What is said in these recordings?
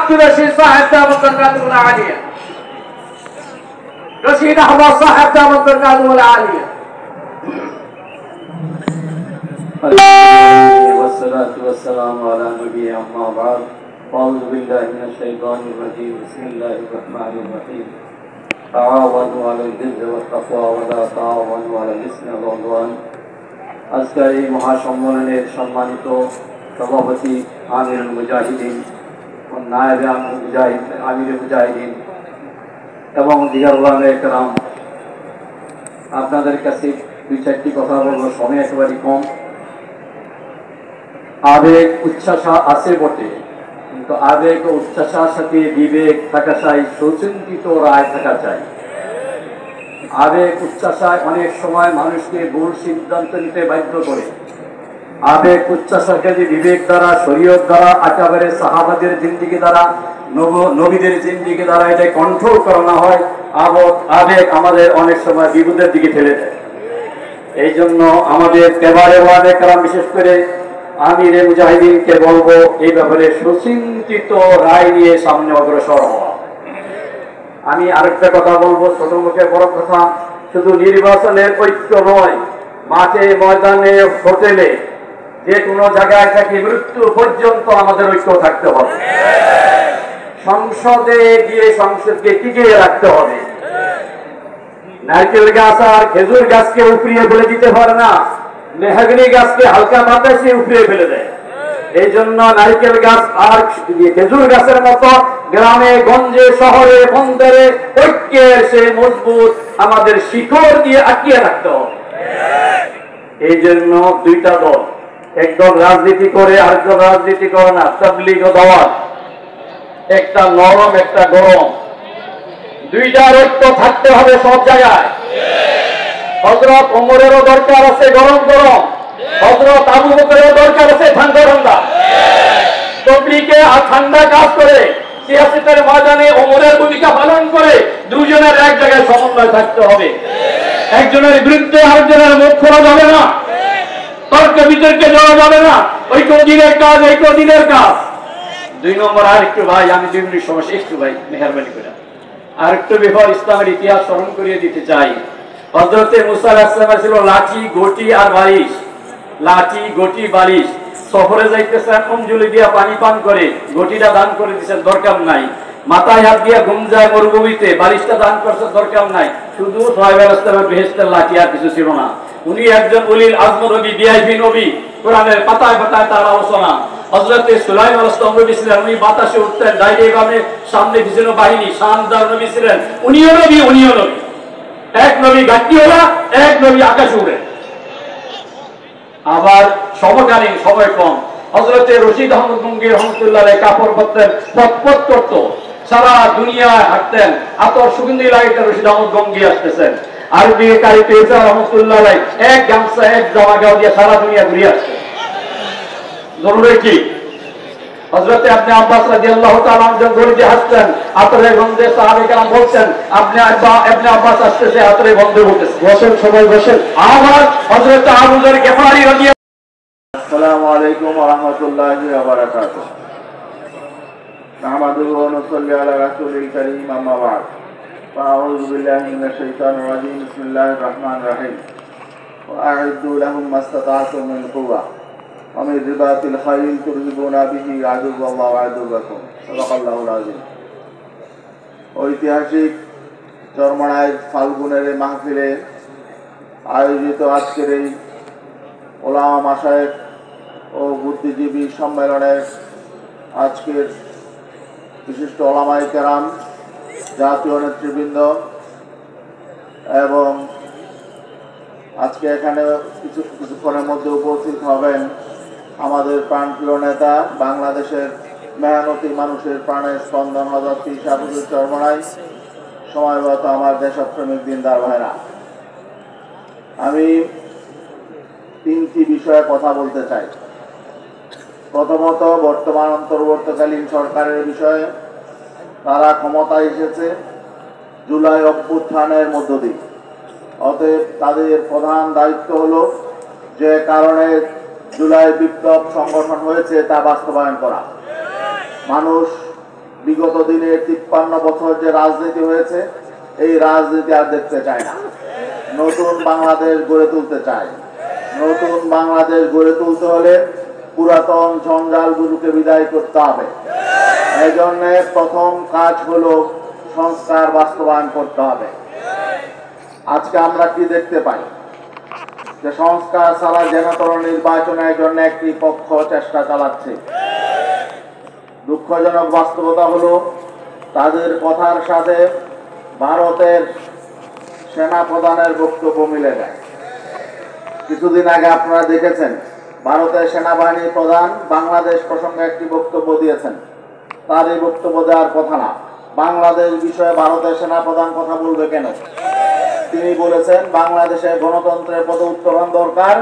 कुरैशी साहब दामत बरकातुहुल आलिया, रशीद अहमद साहब दामत बरकातुहुल आलिया। वस्सलातु वस्सलामु अला नबी अम्मा बाद। अऊज़ु बिल्लाहि मिनश शैतानिर रजीम। बिस्मिल्लाहिर रहमानिर रहीम। ताआवनु अलल बिर्रि वत तक़वा व ला ताआवनु अलल इस्मि वल उदवान। আজকের এই মহাসম্মেলনের সম্মানিত সভাপতি আমিরুল মুজাহিদিন ও নায়েবে আমিরুল মুজাহিদিন এবং দিগার উলামায়ে কেরাম, আপনাদের কাছে দুই চারটি কথা বলবো, সময় একেবারে কম। আবেগ উচ্ছ্বাসা আছে বটে, কিন্তু আবেগ ও উচ্ছ্বাসার সাথে বিবেক থাকা চাই, সুচিন্তিত রায় থাকা চাই। আবেগ উচ্ছ্বাসায় অনেক সময় মানুষকে ভুল সিদ্ধান্ত নিতে বাধ্য করে। আবেগ উচ্ছ্বাসকে যে বিবেক দ্বারা, শরীয়ত দ্বারা, একেবারে সাহাবাদের জিন্দেগি দ্বারা, নবীদের জিন্দেগি দ্বারা এটা কন্ট্রোল করানো হয়, আবেগ আমাদের অনেক সময় বিপদের দিকে ঠেলে দেয়। এই জন্য আমাদের কেবারে ওয়ালে কেরাম, বিশেষ করে আমিরে মুজাহিদিনকে বলবো এই ব্যাপারে সুচিন্তিত রায় নিয়ে সামনে অগ্রসর হওয়া। আমি আরেকটা কথা বলবো, ছোট মুখে বড় কথা। শুধু নির্বাচনের ঐক্য নয়, মাঠে ময়দানে হোটেলে যে কোনো জায়গায় থাকি মৃত্যু পর্যন্ত আমাদের ঐক্য থাকতে হবে। সংসদে গিয়ে সংসদকে টিকিয়ে রাখতে হবে। নারকেল গাছ আর খেজুর গাছকে উপড়িয়ে ফেলে দিতে পারে না, মেহগনি গাছকে হালকা বাতাসে উপড়িয়ে ফেলে দেয়। এই জন্য নারকেল গাছ আর খেজুর গাছের মতো গ্রামে গঞ্জে শহরে বন্দরে ঐক্যের সে মজবুত আমাদের শিকড় দিয়ে আটকিয়ে রাখতে হবে। এই জন্য দুইটা দল, একদল রাজনীতি করে আরেকদল রাজনীতি করে না, তাবলীগ ও দাওয়াত, একটা নরম একটা গরম, দুইটার ঐক্য থাকতে হবে সব জায়গায়। হযরত ওমরেরও দরকার আছে গরম গরম, হযরত আবু বকরেরও দরকার আছে ঠান্ডা ঠান্ডা। তাবলীগে আর ঠান্ডা কাজ করে, সিয়াসতের ময়দানে ওমরের ভূমিকা পালন করে, দুজনের এক জায়গায় সমন্বয় থাকতে হবে। একজনের বিরুদ্ধে আরেকজনের মুখ খোলা যাবে না, তর্ক বিতর্কে যাওয়া যাবে না। ঐক্য দিনের কাজ, ঐক্য দিনের কাজ। দুই নম্বর আরেকটু ভাই, আমি 2 মিনিট সমস্যা, একটু ভাই মেহরবানি করে আরেকটু ব্যাপার ইসলামের ইতিহাস স্মরণ করিয়ে দিতে চাই। হযরত মুসা আলাইহিস সালাম ছিল লাঠি, গটি আর বালিশ, লাঠি গটি বালিশ। সফরে যাইতেছেন, অঞ্জলি দিয়া পানি পান করে, গটিটা দান করে দিচ্ছেন, দরকার নাই। মাথায় হাত দিয়া ঘুম যায় মরুভূমিতে, বালিশটা দান করছে, দরকার নাই। শুধু সাহেব আলাইহিস সালামের বেহেশতের লাঠি, আর কিছু ছিল না। উনি একজন উলিল আজম নবী, ভিআইপি নবী, কোরআনের পাতায় পাতায় তার আলোচনা। হযরত সুলাইমান আলাইহিস সালাম নবী ছিলেন, উনি বাতাসে উঠতেন, ডাইরে ভাবে সামনে পিছনে বাহিনী, শানদার নবী ছিলেন। উনিও নবী, উনিও নবী। এক নবী গাড়ি ওরা, এক নবী আকাশে উড়ে। আবার সমকালীন, সময় কম। হযরত রশিদ আহমদ গঙ্গী রহমতুল্লাহ আলাইহি কাপড় পরতেন, পথ করত, সারা দুনিয়ায় হাঁটতেন, আতর সুগন্ধি লাগাইতেন। রশিদ আহমদ গঙ্গী আসতেছেন, আরবি কারি পেশা রহমতুল্লাহ আলাইহি এক গামছা এক জামা গাও দিয়ে সারা দুনিয়া ঘুরে আসতেন। জরুরি কি? হযরত ইবনে আব্বাস রাদিয়াল্লাহু তাআলা যখন গড়িতে হাসতেন, আতরের গন্ধে সাহাবায়ে কেরাম বলতেন, ইবনে আব্বাস আসতেছে, আতরের গন্ধে বলতেছে। বসেন সবাই বসেন। আবার হযরত আবু যর গিফারি রাদিয়াল্লাহু। আসসালামু আলাইকুম ওয়া রাহমাতুল্লাহি ওয়া বারাকাতুহু। নাহমাদুহু ওয়া নুসাল্লি আলা রাসূলিল কারীম, আম্মা বা'দ। আউযু বিল্লাহি মিনাশ শাইতানির রাজীম। বিসমিল্লাহির রাহমানির রাহিম। ওয়া আ'ইদ্দু লাহুম মাসতাতা'তুম মিন কুওয়া ওয়া মিন রিবাতিল খাইল তুরহিবুনা বিহি আদুওয়াল্লাহি ওয়া আদুওয়াকুম। সাদাকাল্লাহুল আযীম। ঐতিহাসিক চরমনায় ফাল্গুনের মাহফিলে আয়োজিত আজকের এই ওলামা মাশায়েখ ও বুদ্ধিজীবী সম্মেলনের আজকের বিশিষ্ট ওলামায়ে কেরাম, জাতীয় নেতৃবৃন্দ এবং আজকে এখানে কিছুক্ষণের মধ্যে উপস্থিত হবেন আমাদের প্রাণপ্রিয় নেতা, বাংলাদেশের মেহনতি মানুষের প্রাণের স্পন্দন হযরত পীর সাহেবুদ্দিন চরমনাই, সময়গত আমার দেশপ্রেমিক দিনদার ভাইরা। আমি 3টি বিষয়ে কথা বলতে চাই। প্রথমত, বর্তমান অন্তর্বর্তীকালীন সরকারের বিষয়ে। তারা ক্ষমতায় এসেছে জুলাই অভ্যুত্থানের মধ্য দিয়ে। অতএব তাদের প্রধান দায়িত্ব হলো যে কারণে জুলাই বিপ্লব সংগঠন হয়েছে তা বাস্তবায়ন করা। মানুষ বিগত দিনে 53 বছর যে রাজনীতি হয়েছে, এই রাজনীতি আর দেখতে চায় না। নতুন বাংলাদেশ গড়ে তুলতে চায়। নতুন বাংলাদেশ গড়ে তুলতে হলে পুরাতন জঞ্জালগুলোকে বিদায় করতে হবে। এই জন্য প্রথম কাজ হলো সংস্কার বাস্তবায়ন করতে হবে। আজকে আমরা কি দেখতে পাই যে সংস্কার ছাড়া জনতর নির্বাচনের জন্য একটি পক্ষ চেষ্টা চালাচ্ছে। দুঃখজনক বাস্তবতা হলো তাদের কথার সাথে ভারতের সেনা প্রধানের বক্তব্য মিলে যায়। কিছুদিন আগে আপনারা দেখেছেন ভারতের সেনাবাহিনীর প্রধান বাংলাদেশ প্রসঙ্গে একটি বক্তব্য দিয়েছেন। তার এই বক্তব্য দেওয়ার কথা না। বাংলাদেশ বিষয়ে ভারতের সেনা প্রধান কথা বলবে কেন? তিনি বলেছেন বাংলাদেশে গণতন্ত্রের পথে উত্তরণ দরকার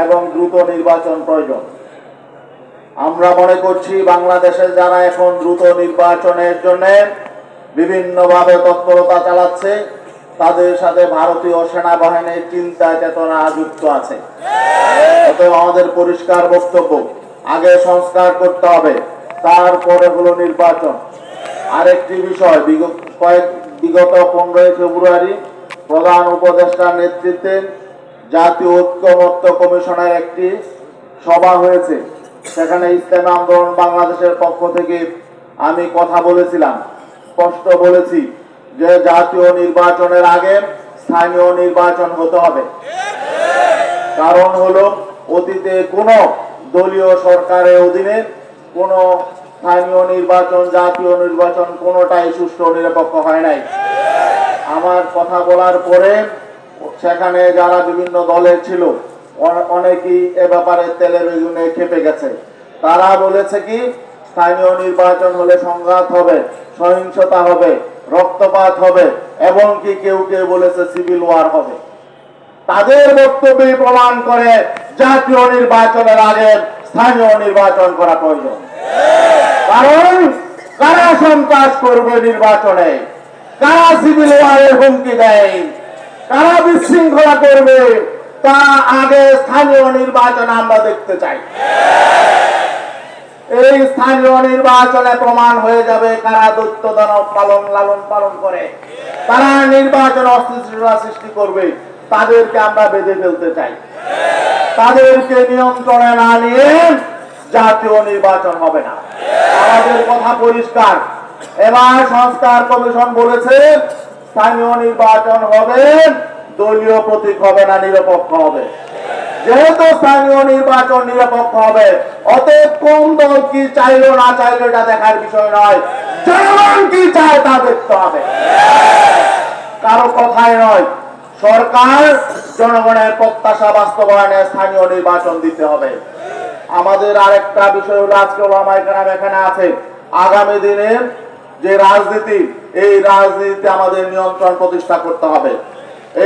এবং দ্রুত নির্বাচন প্রয়োজন। আমরা মনে করছি বাংলাদেশে যারা এখন দ্রুত নির্বাচনের জন্য বিভিন্নভাবে তৎপরতা চালাচ্ছে, তাদের সাথে ভারতীয় সেনাবাহিনীর চিন্তা চেতনা যুক্ত আছে। অতএব আমাদের পরিষ্কার বক্তব্য, আগে সংস্কার করতে হবে, তারপরে হলো নির্বাচন। আরেকটি বিষয়, বিগত 15 ফেব্রুয়ারি প্রধান উপদেষ্টার নেতৃত্বে জাতীয় ঐক্যমত্য কমিশনের একটি সভা হয়েছে। সেখানে ইসলামী আন্দোলন বাংলাদেশের পক্ষ থেকে আমি কথা বলেছিলাম, স্পষ্ট বলেছি যে জাতীয় নির্বাচনের আগে স্থানীয় নির্বাচন হতে হবে। কারণ হলো অতীতে কোন দলীয় সরকারের অধীনে কোন স্থানীয় নির্বাচন, জাতীয় নির্বাচন কোনটাই সুষ্ঠু নিরপেক্ষ হয় নাই। আমার কথা বলার পরে সেখানে যারা বিভিন্ন দলের ছিল অনেকেই এ ব্যাপারে তেলে বেগুনে খেপে গেছে। তারা বলেছে কি স্থানীয় নির্বাচন হলে সংঘাত হবে, সহিংসতা হবে, রক্তপাত হবে এবং কি কেউ কেউ বলেছে সিভিল ওয়ার হবে। তাদের বক্তব্য প্রমাণ করে জাতীয় নির্বাচনের আগে স্থানীয় নির্বাচন করা প্রয়োজন। কারণ কারা সন্ত্রাস করবে নির্বাচনে, কারা সিভিল ওয়ারের হুমকি দেয়, কারা বিশৃঙ্খলা করবে, তা আগে স্থানীয় নির্বাচন আমরা দেখতে চাই। এই স্থানীয় নির্বাচনে প্রমাণ হয়ে যাবে কারা দৈত্যদানব লালন পালন করে, তারা নির্বাচন অস্থিরতা সৃষ্টি করবে, তাদেরকে আমরা বেঁধে ফেলতে চাই। তাদেরকে নিয়ন্ত্রণে না নিয়ে জাতীয় নির্বাচন হবে না। আমাদের কথা পরিষ্কার। এবার সংস্কার কমিশন বলেছে স্থানীয় নির্বাচন হবে, দলীয় প্রতীক হবে না, নিরপেক্ষ হবে। যেহেতু স্থানীয় নির্বাচন নিরপেক্ষ হবে, অতএব কোন দল কি চাইলো না চাইলো এটা দেখার বিষয় নয়, জনগণ কি চায় তা দেখতে হবে। কারো কথায় নয়, সরকার জনগণের প্রত্যাশা বাস্তবায়নে স্থানীয় নির্বাচন দিতে হবে। আমাদের আরেকটা বিষয় হলো আজকে ওলামায়ে কেরাম এখানে আছে, আগামী দিনে যে রাজনীতি, এই রাজনীতিতে আমাদের নিয়ন্ত্রণ প্রতিষ্ঠা করতে হবে।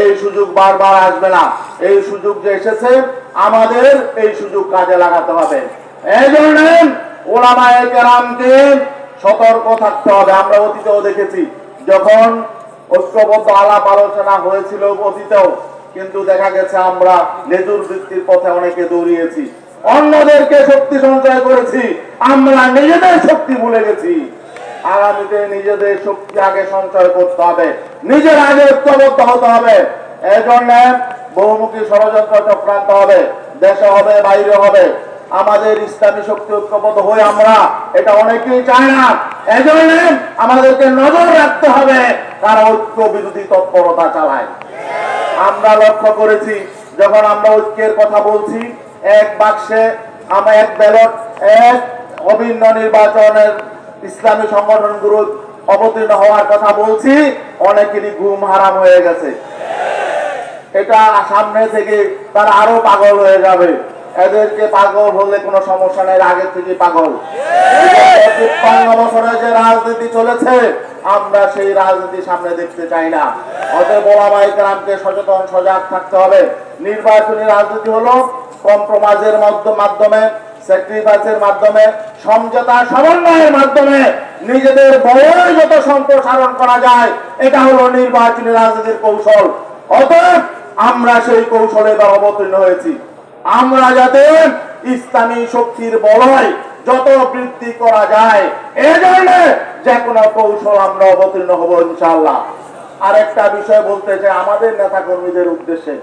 এই সুযোগ বারবার আসবে না। এই সুযোগ যে এসেছে আমাদের এই সুযোগ কাজে লাগাতে হবে। এই জন্য ওলামায়ে কেরামকে সতর্ক থাকতে হবে। আমরা অতীতেও দেখেছি যখন ঐক্যবদ্ধ আলাপ আলোচনা হয়েছিল অতীতেও, কিন্তু দেখা গেছে আমরা লেজুর বৃত্তির পথে অনেকে দৌড়িয়েছি, অন্যদেরকে শক্তি সঞ্চয় করেছি, আমরা নিজেদের শক্তি ভুলে গেছি। আগামীতে নিজেদের শক্তি আগে সঞ্চয় করতে হবে, নিজের আগে ঐক্যবদ্ধ হতে হবে। এই জন্য বহুমুখী ষড়যন্ত্র চক্রান্ত হবে, দেশে হবে, বাইরে হবে। আমাদের ইসলামী শক্তি ঐক্যবদ্ধ হয়ে আমরা এটা অনেকেই চায় না। এই জন্য আমাদেরকে নজর রাখতে হবে কারা ঐক্য বিরোধী তৎপরতা চালায়। আমরা লক্ষ্য করেছি যখন আমরা ঐক্যের কথা বলছি, এক বাক্সে আমরা এক ব্যালট, এক অভিন্ন নির্বাচনের ইসলামী সংগঠনগুলো অবতীর্ণ হওয়ার কথা বলছি, অনেকেরই ঘুম হারাম হয়ে গেছে। এটা সামনে থেকে তারা আরো পাগল হয়ে যাবে। এদেরকে পাগল হলে কোনো সমস্যা নেই, আগে থেকে পাগল। ৫৫ বছরে যে রাজনীতি চলেছে আমরা সেই রাজনীতি সামনে দেখতে চাই না। অতএব ওলামায়ে কেরামকে সচেতন সজাগ থাকতে হবে। নির্বাচনী রাজনীতি হলো কম্প্রোমাইজের মাধ্যমে, স্যাক্রিফাইসের মাধ্যমে, সমঝোতা সমন্বয়ের মাধ্যমে নিজেদের বড় যত সম্প্রসারণ করা যায়, এটা হলো নির্বাচনী রাজনীতির কৌশল। অতএব আমরা সেই কৌশলে অবতীর্ণ হয়েছি। আমরা যাতে ইসলামী শক্তির বলয় যত বৃদ্ধি করা যায়, এজন্য যে কোনো কৌশল আমরা অবতীর্ণ হব ইনশাআল্লাহ। আরেকটা বিষয় বলতে চাই আমাদের নেতা কর্মীদের উদ্দেশ্যে,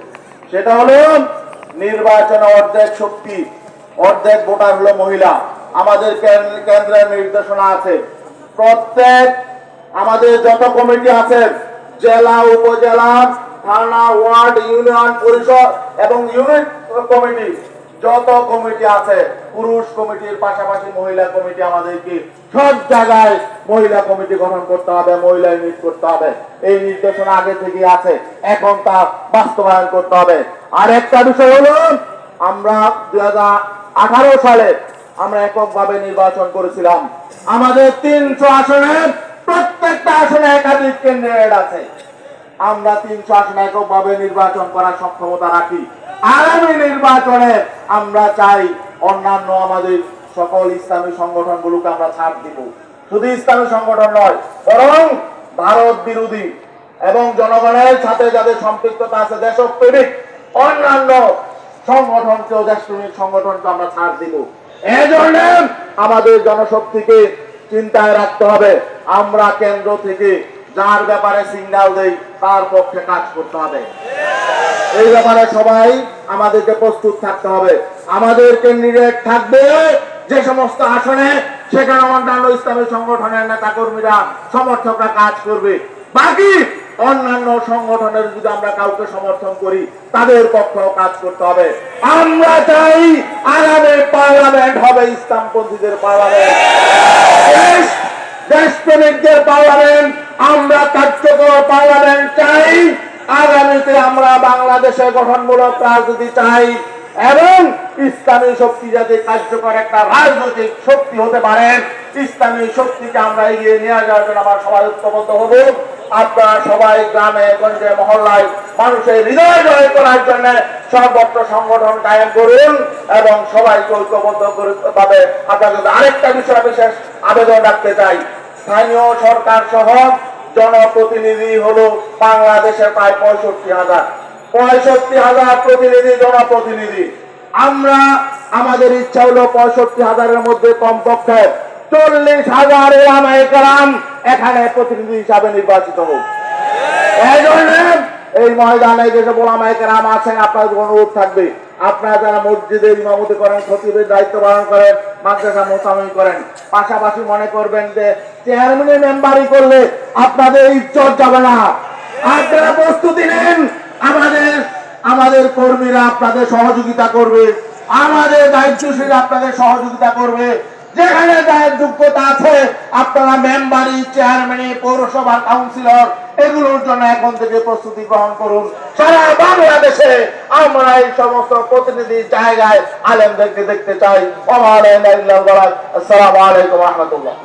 সেটা হলো নির্বাচনে অর্ধেক শক্তি অর্ধেক ভোটার হলো মহিলা। আমাদের কেন্দ্রের নির্দেশনা আছে, প্রত্যেক আমাদের যত কমিটি আছে, জেলা উপজেলা থানা ওয়ার্ড ইউনিয়ন পরিষদ এবং ইউনিট কমিটি, যত কমিটি আছে, পুরুষ কমিটির পাশাপাশি মহিলা কমিটি আমাদেরকে সব জায়গায় মহিলা কমিটি গঠন করতে হবে, মহিলা ইউনিট করতে হবে। এই নির্দেশনা আগে থেকে আছে, এখন তা বাস্তবায়ন করতে হবে। আর একটা বিষয় হলো আমরা 2018 সালে আমরা এককভাবে নির্বাচন করেছিলাম। আমাদের 300 আসনে প্রত্যেকটা আসনে একাধিক ক্যান্ডিডেট আছে। আমরা 300 আসনে এককভাবে নির্বাচন করার সক্ষমতা রাখি। আগামী নির্বাচনে আমরা চাই অন্যান্য আমাদের সকল ইসলামী সংগঠনগুলোকে আমরা ছাড় দিব। শুধু ইসলামী সংগঠন নয়, বরং ভারত বিরোধী এবং জনগণের সাথে যাদের সম্পৃক্ততা আছে, দেশপ্রেমিক অন্যান্য সংগঠনকেও, দেশপ্রেমিক সংগঠনকে আমরা ছাড় দিব। এজন্য আমাদের জনশক্তিকে চিন্তায় রাখতে হবে। আমরা কেন্দ্র থেকে যার ব্যাপারে সিগন্যাল দেই তার পক্ষে কাজ করতে হবে। এই ব্যাপারে সবাই আমাদেরকে প্রস্তুত থাকতে হবে। আমাদের ক্যান্ডিডেট থাকবে যে সমস্ত আসনে, সেখানে অন্যান্য ইসলামী সংগঠনের নেতা কর্মীরা, সমর্থকরা কাজ করবে। বাকি অন্যান্য সংগঠনের যদি আমরা কাউকে সমর্থন করি, তাদের পক্ষেও কাজ করতে হবে। আমরা চাই আগামী পার্লামেন্ট হবে ইসলামপন্থীদের পার্লামেন্ট, দেশপ্রেমিকদের পার্লামেন্ট। আমরা কার্যকর পার্লামেন্ট চাই। আগামীতে আমরা বাংলাদেশে গঠনমূলক রাজনীতি চাই এবং ইসলামী শক্তি যাতে কার্যকর একটা রাজনৈতিক শক্তি হতে পারে, ইসলামী শক্তিকে আমরা এগিয়ে নিয়ে যাওয়ার জন্য আমরা সবাই ঐক্যবদ্ধ হব। আপনারা সবাই গ্রামে গঞ্জে মহল্লায় মানুষের হৃদয় জয় করার জন্য সর্বত্র সংগঠন কায়েম করুন এবং সবাইকে ঐক্যবদ্ধ ভাবে। আপনাদের আরেকটা বিষয় বিশেষ আবেদন রাখতে চাই, স্থানীয় সরকার সহ জনপ্রতিনিধি হলো বাংলাদেশের প্রায় 65,000 প্রতিনিধি, জনপ্রতিনিধি। আমরা আমাদের ইচ্ছা হলো 65,000-এর মধ্যে কমপক্ষে 40,000 ওলামায়ে কেরাম এখানে প্রতিনিধি হিসাবে নির্বাচিত হোক। এই জন্য এই ময়দানে যেসব ওলামায়ে কেরাম আছেন, আপনাদের অনুরোধ থাকবে, আপনারা যারা মসজিদে ইমামতি করেন, খতিবের দায়িত্ব পালন করেন, মাদ্রাসা মোতামিম করেন, পাশাপাশি মনে করবেন যে চেয়ারম্যানের মেম্বারি করলে আপনাদের ইজ্জত যাবে না। আপনারা প্রস্তুতি নেন, আমাদের কর্মীরা আপনাদের সহযোগিতা করবে, আমাদের দায়িত্বশীল আপনাদের সহযোগিতা করবে। যেখানে যার যোগ্যতা আছে আপনারা মেম্বারি, চেয়ারম্যান, পৌরসভা কাউন্সিলর এগুলোর জন্য এখন থেকে প্রস্তুতি গ্রহণ করুন। সারা বাংলাদেশে আমরা এই সমস্ত প্রতিনিধি জায়গায় আলেমদেরকে দেখতে চাই। আসসালামু আলাইকুম ওয়া রাহমাতুল্লাহ।